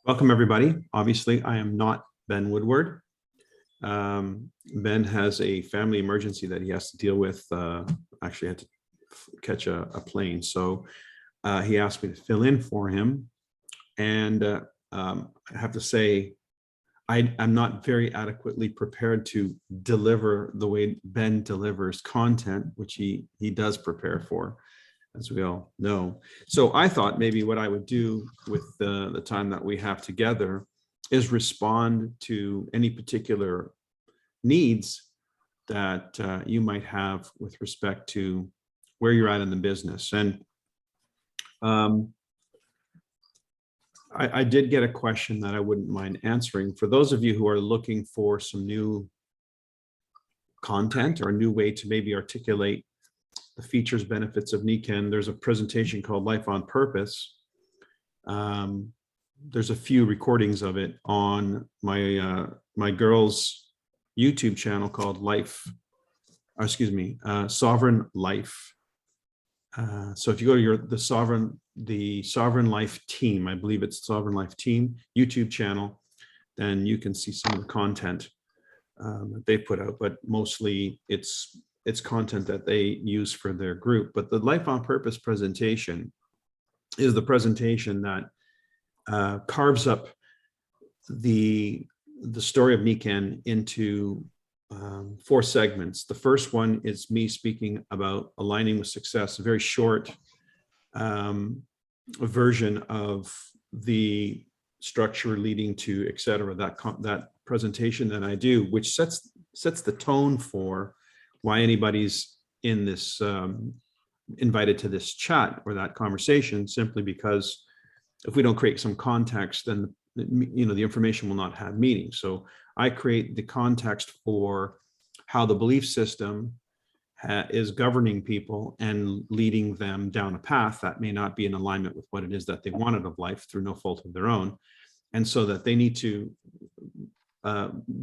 Welcome, everybody. Obviously, I am not Ben Woodward. Ben has a family emergency that he has to deal with. Actually, had to catch a plane. So he asked me to fill in for him. And I have to say, I'm not very adequately prepared to deliver the way Ben delivers content, which he does prepare for, as we all know. So I thought maybe what I would do with the time that we have together is respond to any particular needs that you might have with respect to where you're at in the business. And I did get a question that I wouldn't mind answering. For those of you who are looking for some new content or a new way to maybe articulate the features, benefits of NICAN, there's a presentation called Life on Purpose. There's a few recordings of it on my my girls' YouTube channel called Sovereign Life. So if you go to the Sovereign Life team, I believe it's Sovereign Life team YouTube channel, then you can see some of the content that they put out, but mostly it's content that they use for their group. But the Life on Purpose presentation is the presentation that carves up the story of NICAN into 4 segments. The first one is me speaking about aligning with success, a very short version of the structure leading to, et cetera, that presentation that I do, which sets the tone for why anybody's in this invited to this chat or that conversation, simply because if we don't create some context, then the information will not have meaning. So I create the context for how the belief system is governing people and leading them down a path that may not be in alignment with what it is that they wanted of life through no fault of their own. And so that they need to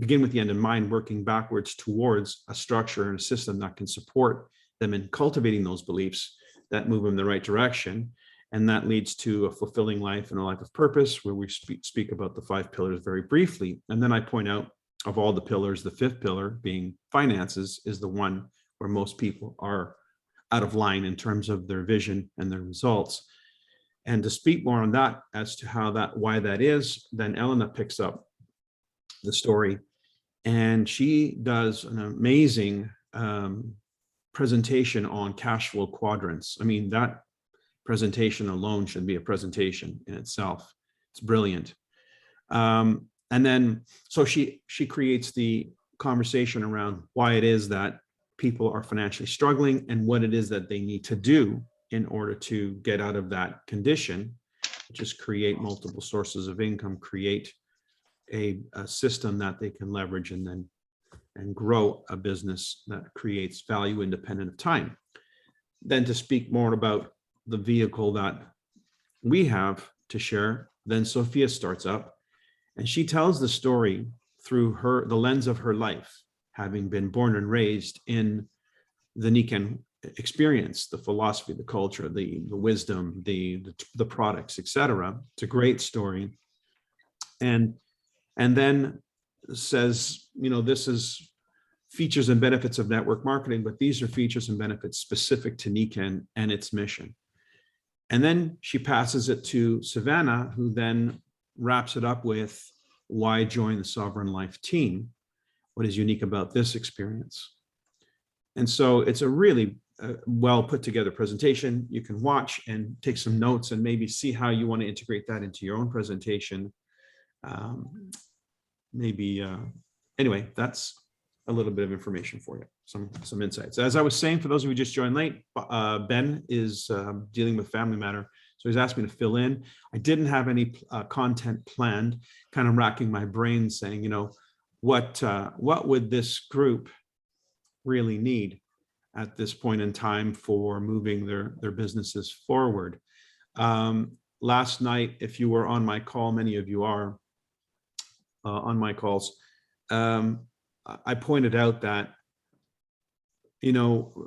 begin with the end in mind, working backwards towards a structure and a system that can support them in cultivating those beliefs that move them in the right direction. And that leads to a fulfilling life and a life of purpose, where we speak about the 5 pillars very briefly. And then I point out, of all the pillars, the 5th pillar, being finances, is the one where most people are out of line in terms of their vision and their results. And to speak more on that as to why that is, then Elena picks up the story, and she does an amazing presentation on cash flow quadrants. I mean, that presentation alone should be a presentation in itself. It's brilliant. And then, so she creates the conversation around why it is that people are financially struggling and what it is that they need to do in order to get out of that condition, which is create multiple sources of income, create a system that they can leverage, and grow a business that creates value independent of time. Then to speak more about the vehicle that we have to share, then Sophia starts up and she tells the story through the lens of her life, having been born and raised in the NICAN experience, the philosophy, the culture, the wisdom, the products, etc. It's a great story. And then says, this is features and benefits of network marketing, but these are features and benefits specific to NICAN and its mission. And then she passes it to Savannah, who then wraps it up with why join the Sovereign Life team? What is unique about this experience? And so it's a really well put together presentation. You can watch and take some notes and maybe see how you want to integrate that into your own presentation. Anyway, that's a little bit of information for you, some insights. As I was saying, for those of you who just joined late, Ben is dealing with family matter, so he's asked me to fill in. I didn't have any content planned, kind of racking my brain saying, what would this group really need at this point in time for moving their businesses forward. Last night, if you were on my call, many of you are on my calls, I pointed out that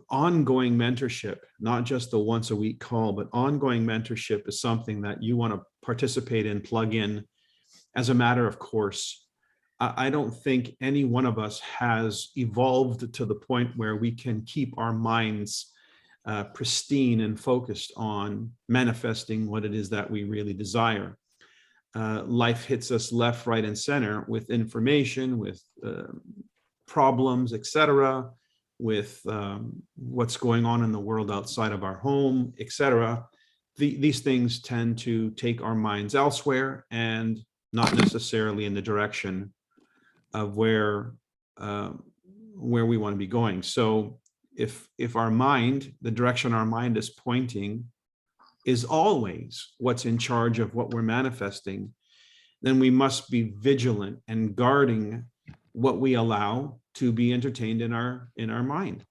ongoing mentorship, not just the once a week call, but ongoing mentorship is something that you want to participate in, plug in, as a matter of course. I don't think any one of us has evolved to the point where we can keep our minds pristine and focused on manifesting what it is that we really desire. Life hits us left, right, and center with information, with problems, etc., with what's going on in the world outside of our home, etc. These things tend to take our minds elsewhere and not necessarily in the direction of where we want to be going. So if our mind, the direction our mind is pointing is always what's in charge of what we're manifesting, then we must be vigilant and guarding what we allow to be entertained in our mind,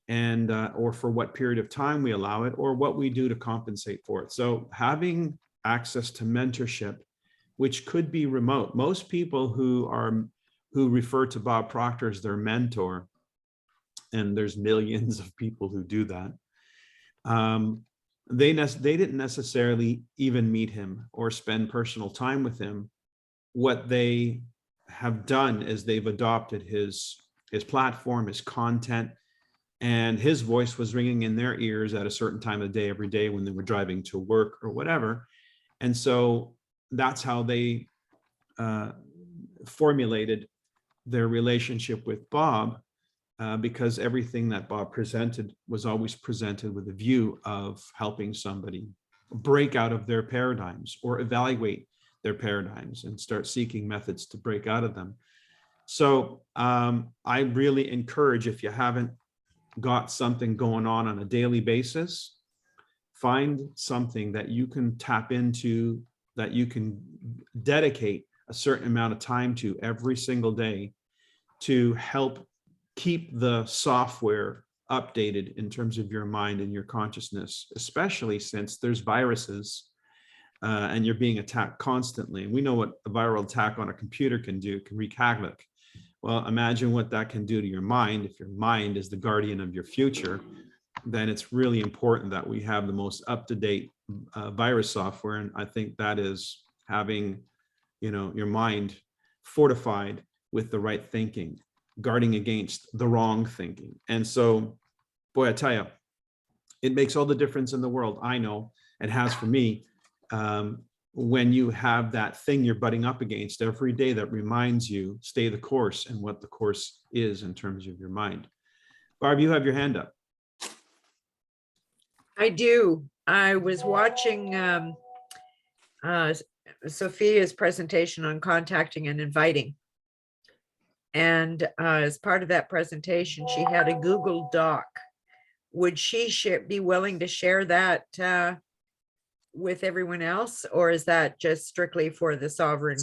and or for what period of time we allow it, or what we do to compensate for it. So having access to mentorship, which could be remote. Most people who refer to Bob Proctor as their mentor, and there's millions of people who do that, they didn't necessarily even meet him or spend personal time with him. What they have done is they've adopted his platform, his content, and his voice was ringing in their ears at a certain time of the day every day when they were driving to work or whatever. And so that's how they formulated their relationship with Bob, because everything that Bob presented was always presented with a view of helping somebody break out of their paradigms or evaluate their paradigms and start seeking methods to break out of them. So I really encourage, if you haven't got something going on a daily basis, find something that you can tap into, that you can dedicate a certain amount of time to every single day to help keep the software updated in terms of your mind and your consciousness, especially since there's viruses and you're being attacked constantly. And we know what a viral attack on a computer can do, can wreak havoc. Well, imagine what that can do to your mind. If your mind is the guardian of your future, then it's really important that we have the most up-to-date virus software. And I think that is having, your mind fortified with the right thinking, guarding against the wrong thinking. And so, boy, I tell you, it makes all the difference in the world. I know it has for me. When you have that thing you're butting up against every day that reminds you, stay the course and what the course is in terms of your mind. Barb, you have your hand up. I do. I was watching Sophia's presentation on contacting and inviting. And as part of that presentation, she had a Google Doc. Would she be willing to share that with everyone else, or is that just strictly for the sovereign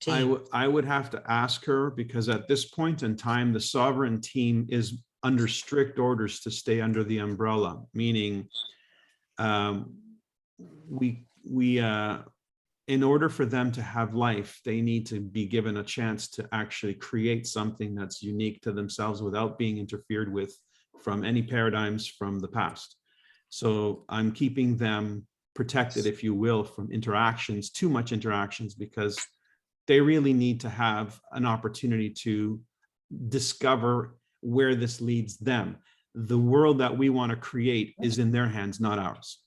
team? I would have to ask her, because at this point in time, the sovereign team is under strict orders to stay under the umbrella, meaning in order for them to have life, they need to be given a chance to actually create something that's unique to themselves without being interfered with from any paradigms from the past. So I'm keeping them protected, if you will, from interactions, too much interactions, because they really need to have an opportunity to discover where this leads them. The world that we want to create is in their hands, not ours.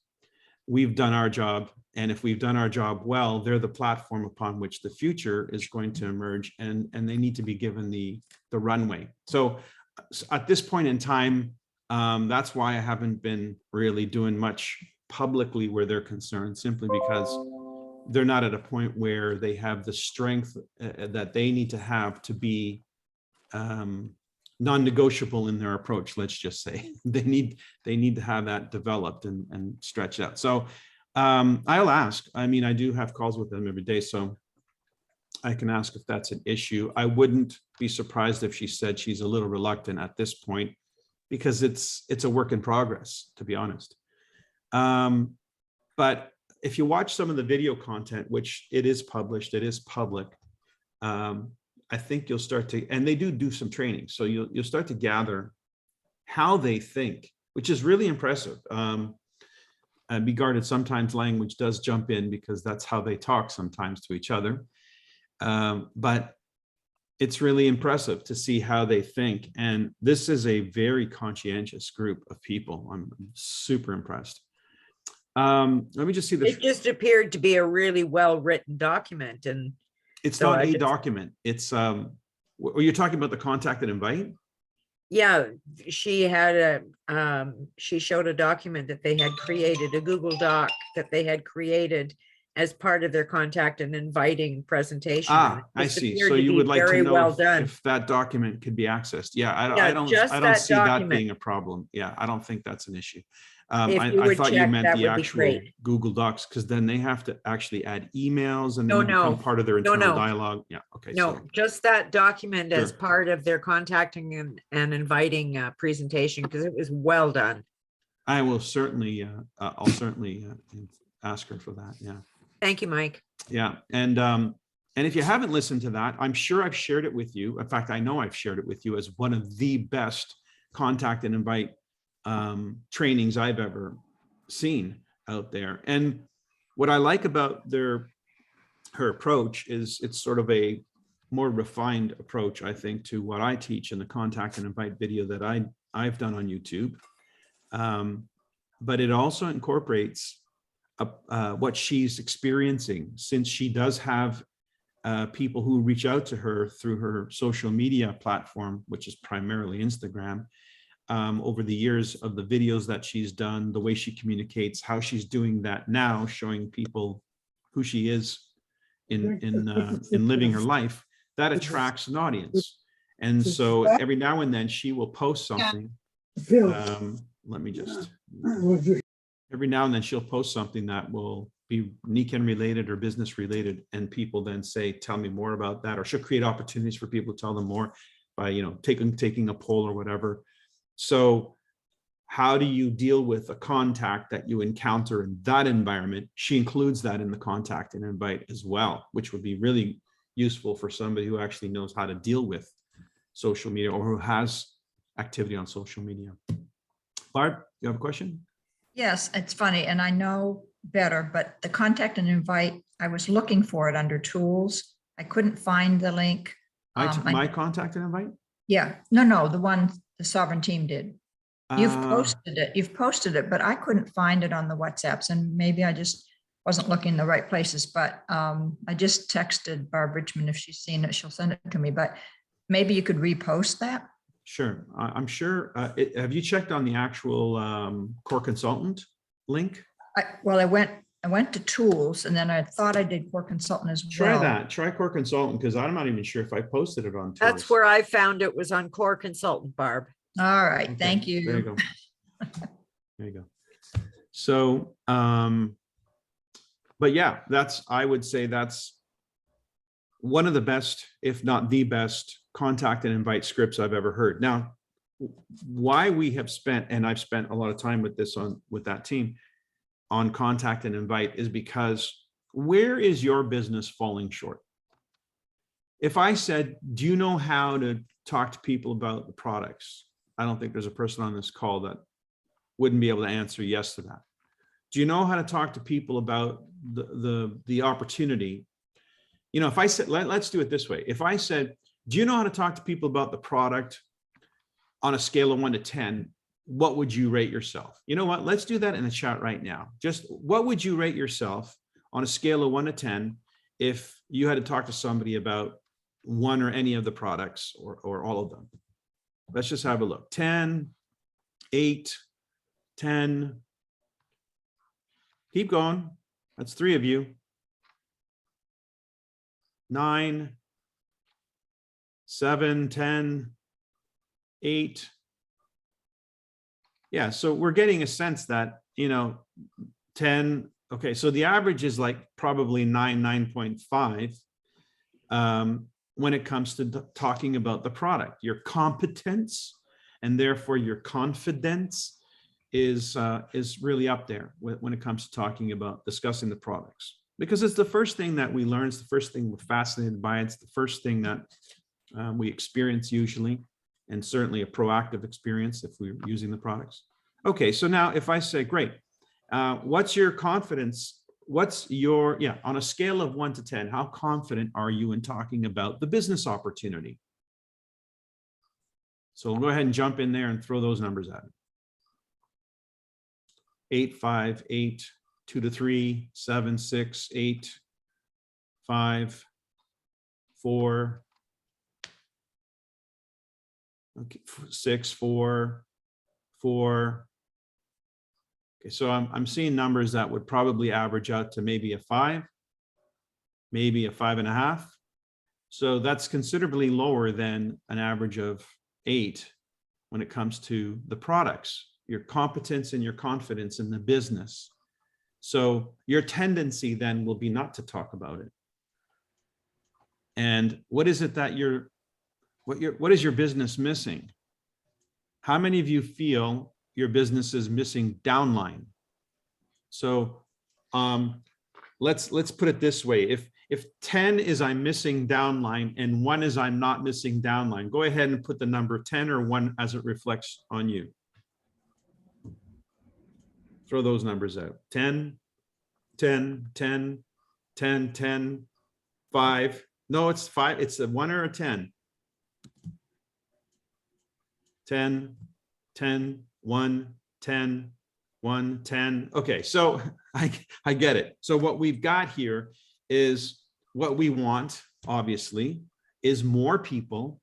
We've done our job, and if we've done our job well, they're the platform upon which the future is going to emerge, and they need to be given the runway. So at this point in time, that's why I haven't been really doing much publicly where they're concerned, simply because they're not at a point where they have the strength that they need to have to be non-negotiable in their approach. Let's just say they need to have that developed and stretched out. So I'll ask. I mean, I do have calls with them every day, so I can ask if that's an issue. I wouldn't be surprised if she said she's a little reluctant at this point, because it's a work in progress, to be honest. But if you watch some of the video content, which it is published, it is public, I think you'll start to, and they do some training, so you'll start to gather how they think, which is really impressive. Be guarded, sometimes language does jump in, because that's how they talk sometimes to each other. But it's really impressive to see how they think. And this is a very conscientious group of people. I'm super impressed. Let me just see this. It just appeared to be a really well-written document, and It's so not I a just- document. It's, you're talking about the contact and invite? yeah, she had she showed a document that they had created, a Google Doc that they had created as part of their contact and inviting presentation. and it I just see. appeared So to you be would like to very know well if, done. if that document could be accessed. Yeah, Yeah, I just don't that see that document. being a problem. Yeah, I don't think that's an issue. If you I would thought you check, meant that the would be actual great. Google Docs, because then they have to actually add emails and No, then you become no. part of their No, internal no. dialogue. Yeah, okay. No, So just that document as Sure. part of their contacting and inviting presentation, because it was well done. I will certainly, I'll certainly ask her for that. Yeah. Thank you, Mike. Yeah. And if you haven't listened to that, I'm sure I've shared it with you. In fact, I know I've shared it with you as one of the best contact and invite trainings I've ever seen out there. And what I like about her approach is it's sort of a more refined approach, I think, to what I teach in the contact and invite video that I've done on YouTube. But it also incorporates what she's experiencing, since she does have people who reach out to her through her social media platform, which is primarily Instagram, over the years of the videos that she's done, the way she communicates, how she's doing that now, showing people who she is in living her life, that attracts an audience. And so every now and then she will post something. Let me just, every now and then she'll post something that will be Niken related or business related, and people then say, tell me more about that, or she'll create opportunities for people to tell them more by, you know, taking a poll or whatever. So how do you deal with a contact that you encounter in that environment? She includes that in the contact and invite as well, which would be really useful for somebody who actually knows how to deal with social media or who has activity on social media. Barb, you have a question? Yes, it's funny, and I know better, but the contact and invite, I was looking for it under tools. I couldn't find the link. My contact and invite? Yeah, no, the one the Sovereign Team did. You've posted it, but I couldn't find it on the WhatsApps, and maybe I just wasn't looking in the right places, but I just texted Barb Richmond. If she's seen it, she'll send it to me, but maybe you could repost that. Sure, I'm sure. Have you checked on the actual Core Consultant link? I went to tools, and then I thought I did Core Consultant as well. Try that. Try Core Consultant, because I'm not even sure if I posted it on tools. That's where I found it, was on Core Consultant, Barb. All right, Okay, thank you. There you go. There you go. So, but yeah, I would say that's one of the best, if not the best, contact and invite scripts I've ever heard. Now, why we have spent, and I've spent a lot of time with this with that team on contact and invite, is because where is your business falling short? If I said, do you know how to talk to people about the products? I don't think there's a person on this call that wouldn't be able to answer yes to that. Do you know how to talk to people about the opportunity? You know, if I said, let's do it this way. If I said, do you know how to talk to people about the product on a scale of 1 to 10? What would you rate yourself? You know what? Let's do that in the chat right now. Just what would you rate yourself on a scale of 1 to 10 if you had to talk to somebody about one or any of the products or all of them? Let's just have a look. 10, 8, 10. Keep going. That's 3 of you. 9, 7, 10, 8. Yeah, so we're getting a sense that, you know, 10. Okay, so the average is like probably 9, 9.5 when it comes to talking about the product. Your competence and therefore your confidence is really up there when it comes to talking about discussing the products, because it's the first thing that we learn. It's the first thing we're fascinated by. It's the first thing that we experience usually, and certainly a proactive experience if we're using the products. Okay, so now if I say, great, what's your confidence what's your, yeah, on a scale of 1 to 10, how confident are you in talking about the business opportunity? So we'll go ahead and jump in there and throw those numbers at it. 8, 5, 8, 2 to 3, 7, 6, 8, 5, 4, okay, 6, 4, 4. Okay, so I'm seeing numbers that would probably average out to maybe a 5, maybe a 5.5. So that's considerably lower than an average of 8 when it comes to the products, your competence and your confidence in the business. So your tendency then will be not to talk about it. And what is it that what is your business missing? How many of you feel your business is missing downline? So let's put it this way. If 10 is I'm missing downline and 1 is I'm not missing downline, go ahead and put the number 10 or 1 as it reflects on you. Throw those numbers out. 10, 10, 10, 10, 10, 5. No, it's 5. It's a 1 or a 10. 10, 10, 1, 10, 1, 10. Okay, so I get it. So what we've got here is what we want, obviously, is more people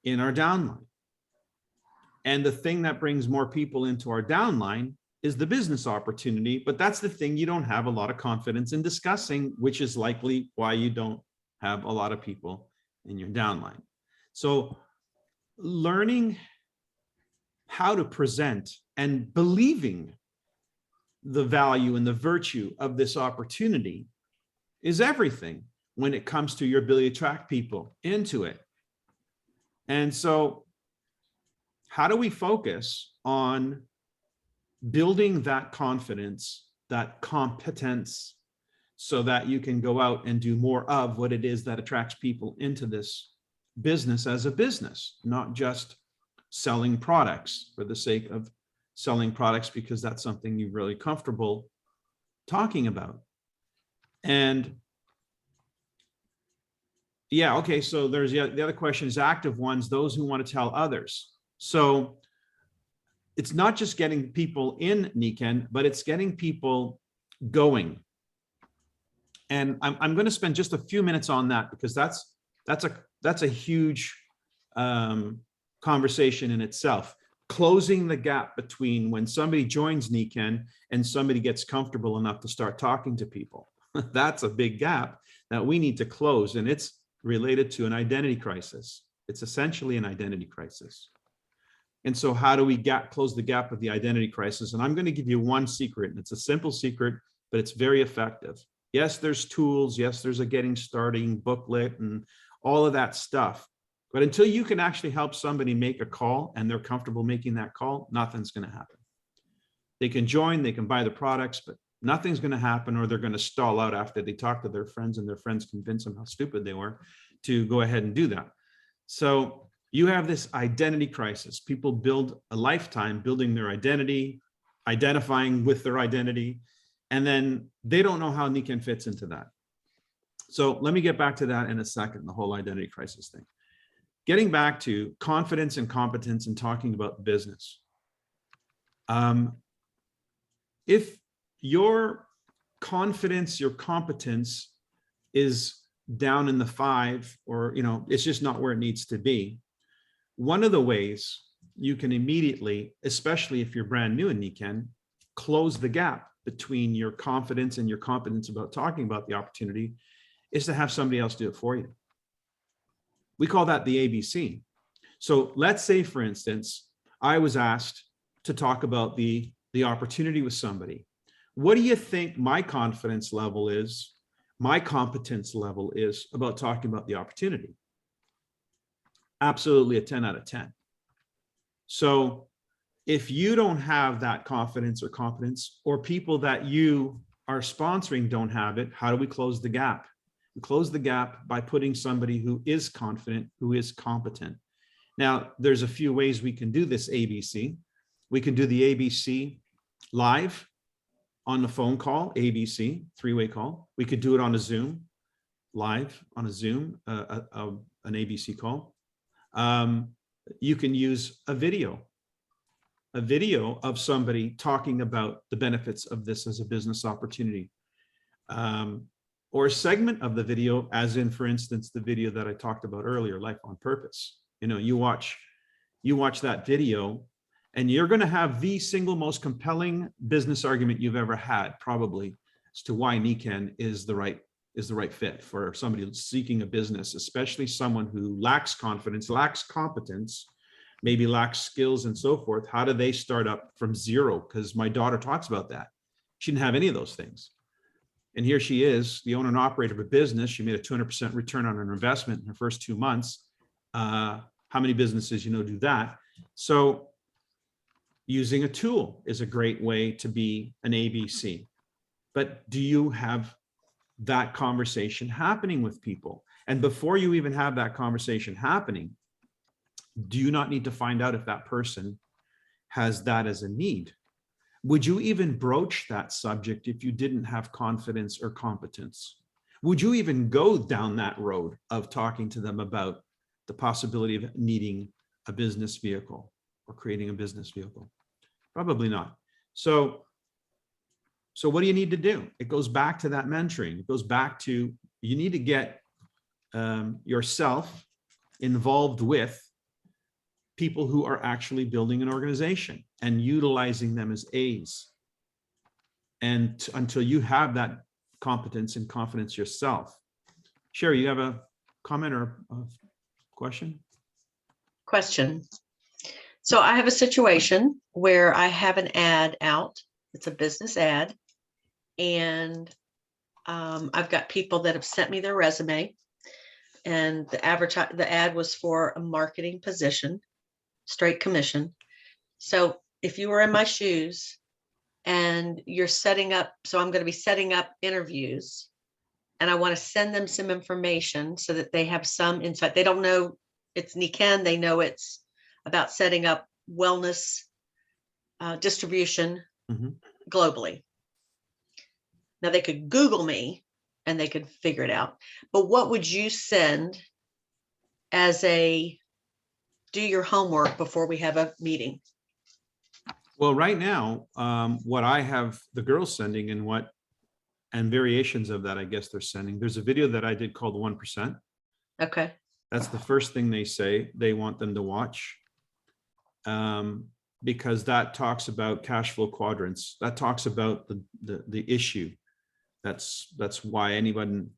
in our downline. And the thing that brings more people into our downline is the business opportunity, but that's the thing you don't have a lot of confidence in discussing, which is likely why you don't have a lot of people in your downline. So learning how to present and believing the value and the virtue of this opportunity is everything when it comes to your ability to attract people into it. And so how do we focus on building that confidence, that competence, so that you can go out and do more of what it is that attracts people into this business as a business, not just selling products for the sake of selling products because that's something you're really comfortable talking about. And yeah, okay, so there's the other question is active ones, those who want to tell others. So it's not just getting people in Nikken, but it's getting people going. And I'm going to spend just a few minutes on that because that's a huge conversation in itself. Closing the gap between when somebody joins Nikken and somebody gets comfortable enough to start talking to people. That's a big gap that we need to close, and it's related to an identity crisis. It's essentially an identity crisis. And so how do we close the gap of the identity crisis? And I'm going to give you one secret, and it's a simple secret, but it's very effective. Yes, there's tools. Yes, there's a getting starting booklet and all of that stuff. But until you can actually help somebody make a call and they're comfortable making that call, nothing's going to happen. They can join, they can buy the products, but nothing's going to happen, or they're going to stall out after they talk to their friends and their friends convince them how stupid they were to go ahead and do that. So you have this identity crisis. People build a lifetime building their identity, identifying with their identity, and then they don't know how Nikken fits into that. So let me get back to that in a second, the whole identity crisis thing. Getting back to confidence and competence and talking about business. If your confidence, your competence is down in the 5, or it's just not where it needs to be, one of the ways you can immediately, especially if you're brand new in Nikken, close the gap between your confidence and your competence about talking about the opportunity is to have somebody else do it for you. We call that the ABC. So let's say, for instance, I was asked to talk about the opportunity with somebody. What do you think my confidence level is, my competence level is about talking about the opportunity? Absolutely a 10 out of 10. So if you don't have that confidence or competence, or people that you are sponsoring don't have it, how do we close the gap? We close the gap by putting somebody who is confident, who is competent. Now, there's a few ways we can do this ABC. We can do the ABC live. on the phone call, ABC, three-way call. We could do it on a Zoom, live on a Zoom, an ABC call. You can use a video of somebody talking about the benefits of this as a business opportunity. Or a segment of the video, as in, for instance, the video that I talked about earlier, Life on Purpose. You know, you watch that video and you're going to have the single most compelling business argument you've ever had, probably, as to why Nikan is the right fit for somebody seeking a business, especially someone who lacks confidence, lacks competence, maybe lacks skills and so forth. How do they start up from zero? Because my daughter talks about that. She didn't have any of those things. And here she is, the owner and operator of a business. She made a 200% return on her investment in her first 2 months. How many businesses, do that? So using a tool is a great way to be an ABC. But do you have that conversation happening with people? And before you even have that conversation happening, do you not need to find out if that person has that as a need? Would you even broach that subject if you didn't have confidence or competence? Would you even go down that road of talking to them about the possibility of needing a business vehicle or creating a business vehicle? Probably not. So what do you need to do? It goes back to that mentoring. It goes back to, you need to get yourself involved with people who are actually building an organization and utilizing them as aids. And until you have that competence and confidence yourself. Sherry, you have a comment or a question? Question. So I have a situation where I have an ad out. It's a business ad. And I've got people that have sent me their resume. And the ad was for a marketing position, straight commission. So if you were in my shoes and you're setting up, so I'm going to be setting up interviews, and I want to send them some information so that they have some insight. They don't know it's Nikan. They know it's about setting up wellness distribution globally. Now they could Google me and they could figure it out. But what would you send as a do your homework before we have a meeting? Well, right now, what I have the girls sending and variations of that, I guess they're sending. There's a video that I did called 1%. Okay. That's the first thing they say they want them to watch. Because that talks about cash flow quadrants. That talks about the issue. That's why anyone,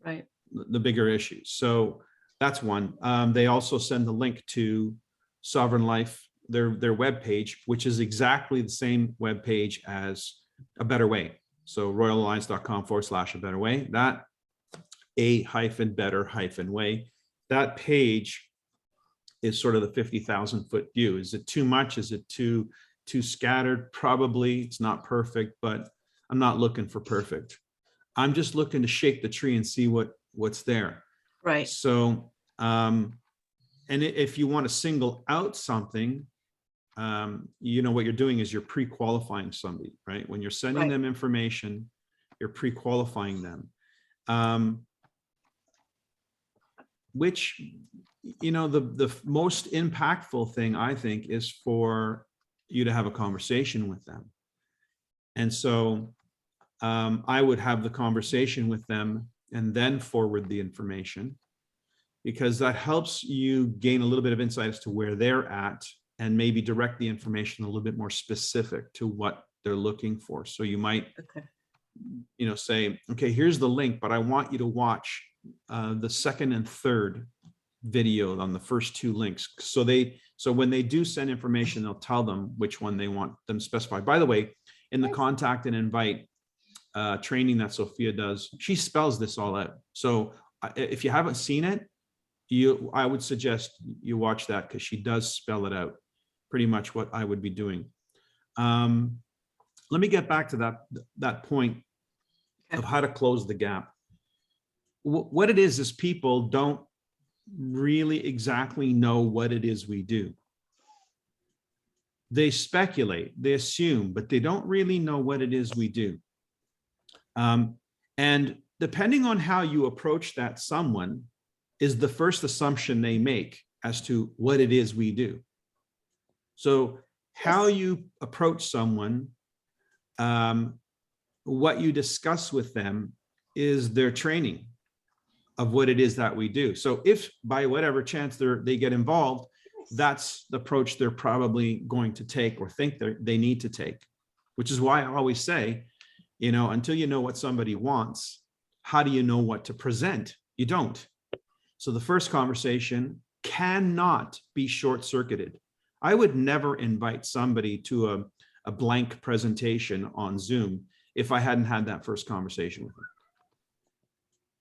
Right. The bigger issues. So that's one. They also send the link to Sovereign Life, their webpage, which is exactly the same webpage as A Better Way. So royalalliance.com/a better way. That a-better-way. That page is sort of the 50,000-foot view. Is it too much? Is it too scattered? Probably. It's not perfect, but I'm not looking for perfect. I'm just looking to shake the tree and see what's there. Right. So, and if you want to single out something, what you're doing is you're pre-qualifying somebody, right? When you're sending them information, you're pre-qualifying them. Which, the most impactful thing, I think, is for you to have a conversation with them. And so I would have the conversation with them and then forward the information, because that helps you gain a little bit of insight as to where they're at and maybe direct the information a little bit more specific to what they're looking for. So you might, say, okay, here's the link, but I want you to watch the second and third video on the first two links. So when they do send information, they'll tell them which one they want them specified. By the way, in the contact and invite training that Sophia does, she spells this all out. So if you haven't seen it, I would suggest you watch that, because she does spell it out, pretty much what I would be doing. Let me get back to that point of how to close the gap. What it is people don't really exactly know what it is we do. they speculate, they assume, but they don't really know what it is we do. And depending on how you approach that someone is the first assumption they make as to what it is we do. So how you approach someone, what you discuss with them is their training of what it is that we do. So if by whatever chance they get involved, that's the approach they're probably going to take or think they need to take, which is why I always say, you know, until you know what somebody wants, how do you know what to present? You don't. So the first conversation cannot be short-circuited. I would never invite somebody to a blank presentation on Zoom if I hadn't had that first conversation with them.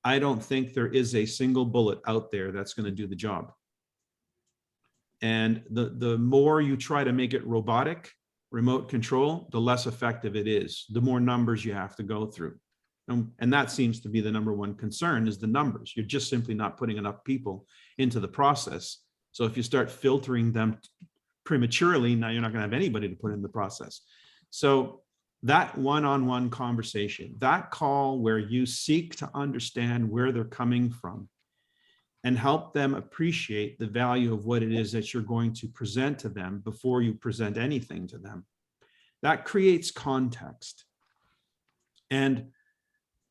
I don't think there is a single bullet out there that's going to do the job. And the more you try to make it robotic, remote control, the less effective it is, the more numbers you have to go through. And that seems to be the number one concern, is the numbers. You're just simply not putting enough people into the process. So if you start filtering them prematurely, now you're not going to have anybody to put in the process. So that one-on-one conversation, that call where you seek to understand where they're coming from and help them appreciate the value of what it is that you're going to present to them before you present anything to them, that creates context. And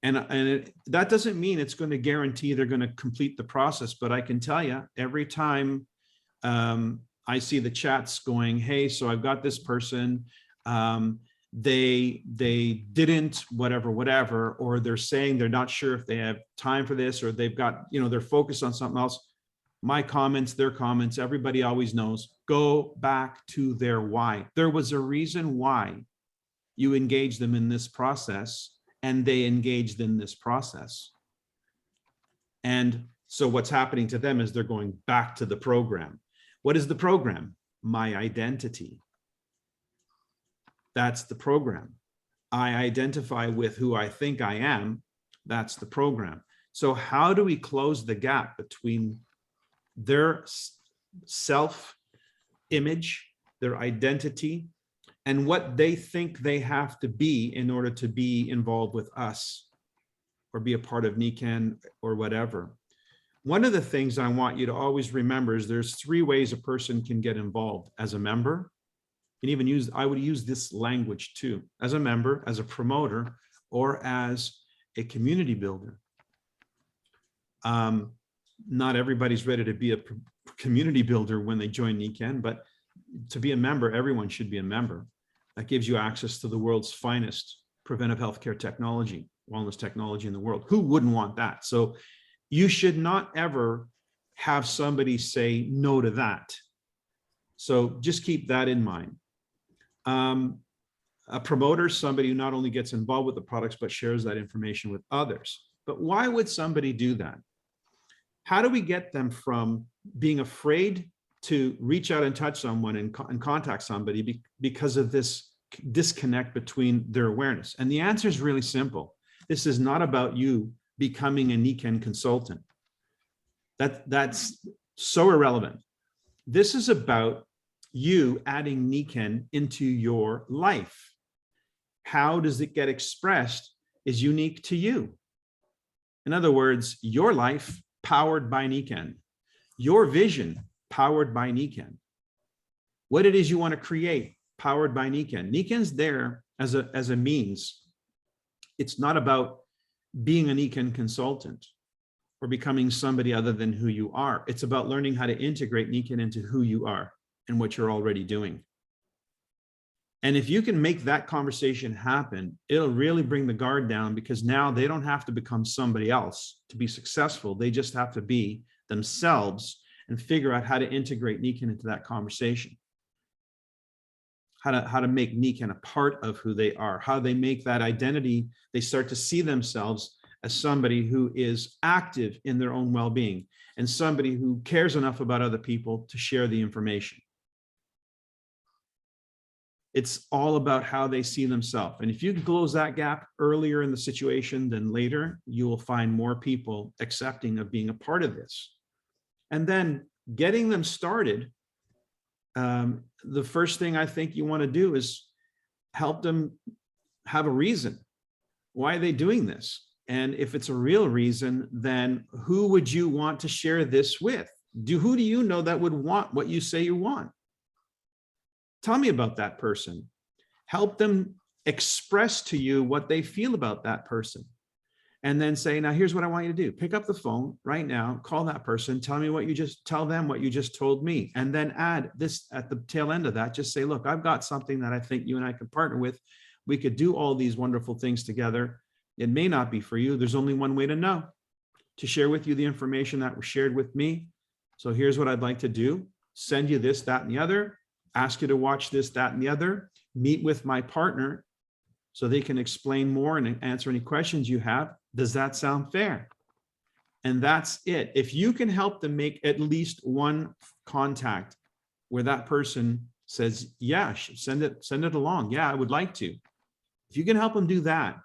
that doesn't mean it's going to guarantee they're going to complete the process, but I can tell you every time I see the chats going, hey, so I've got this person, they didn't whatever, or they're saying they're not sure if they have time for this, or they've got, you know, they're focused on something else. My comments, their comments, everybody always knows, go back to their why. There was a reason why you engaged them in this process, and they engaged in this process. And so what's happening to them is they're going back to the program. What is the program? My identity. That's the program. I identify with who I think I am. That's the program. So how do we close the gap between their self-image, their identity, and what they think they have to be in order to be involved with us or be a part of NECAN or whatever? One of the things I want you to always remember is there's 3 ways a person can get involved: as a member, and even I would use this language too, as a member, as a promoter, or as a community builder. Not everybody's ready to be a community builder when they join NECAN, but to be a member, everyone should be a member. That gives you access to the world's finest preventive healthcare technology, wellness technology in the world. Who wouldn't want that? So you should not ever have somebody say no to that. So just keep that in mind. A promoter, somebody who not only gets involved with the products, but shares that information with others. But why would somebody do that? How do we get them from being afraid to reach out and touch someone and contact somebody because of this disconnect between their awareness? And the answer is really simple. This is not about you becoming a NECAN consultant. That's so irrelevant. This is about you adding NECAN into your life. How does it get expressed is unique to you. In other words, your life powered by NECAN, your vision powered by NECAN, what it is you want to create powered by NECAN. NECAN's there as a means. It's not about being a NECAN consultant or becoming somebody other than who you are. It's about learning how to integrate NECAN into who you are and what you're already doing. And if you can make that conversation happen, it'll really bring the guard down, because now they don't have to become somebody else to be successful. They just have to be themselves and figure out how to integrate NECAN into that conversation. How to make NECAN a part of who they are, how they make that identity. They start to see themselves as somebody who is active in their own well-being and somebody who cares enough about other people to share the information. It's all about how they see themselves. And if you can close that gap earlier in the situation than later, you will find more people accepting of being a part of this. And then getting them started the first thing I think you want to do is help them have a reason. Why are they doing this? And if it's a real reason, then who would you want to share this with? Who do you know that would want what you say you want? Tell me about that person. Help them express to you what they feel about that person. And then say, now here's what I want you to do. Pick up the phone right now, call that person, tell them what you just told me. And then add this at the tail end of that, just say, look, I've got something that I think you and I could partner with. We could do all these wonderful things together. It may not be for you. There's only one way to know, to share with you the information that was shared with me. So here's what I'd like to do. Send you this, that, and the other. Ask you to watch this, that, and the other. Meet with my partner so they can explain more and answer any questions you have. Does that sound fair? And that's it. If you can help them make at least one contact where that person says, yeah, send it along. Yeah, I would like to. If you can help them do that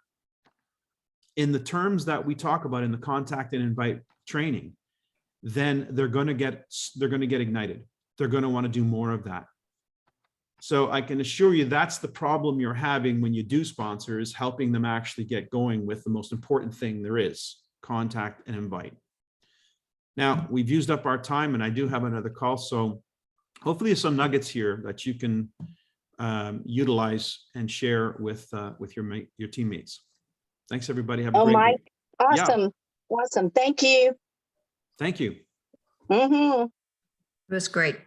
in the terms that we talk about in the contact and invite training, then they're going to get ignited. They're going to want to do more of that. So I can assure you that's the problem you're having when you do sponsor, is helping them actually get going with the most important thing there is, contact and invite. Now, we've used up our time and I do have another call. So hopefully there's some nuggets here that you can utilize and share with your teammates. Thanks, everybody. Have a great Mike, week. awesome. Yeah. Awesome. Thank you. Thank you. Mm-hmm. It was great.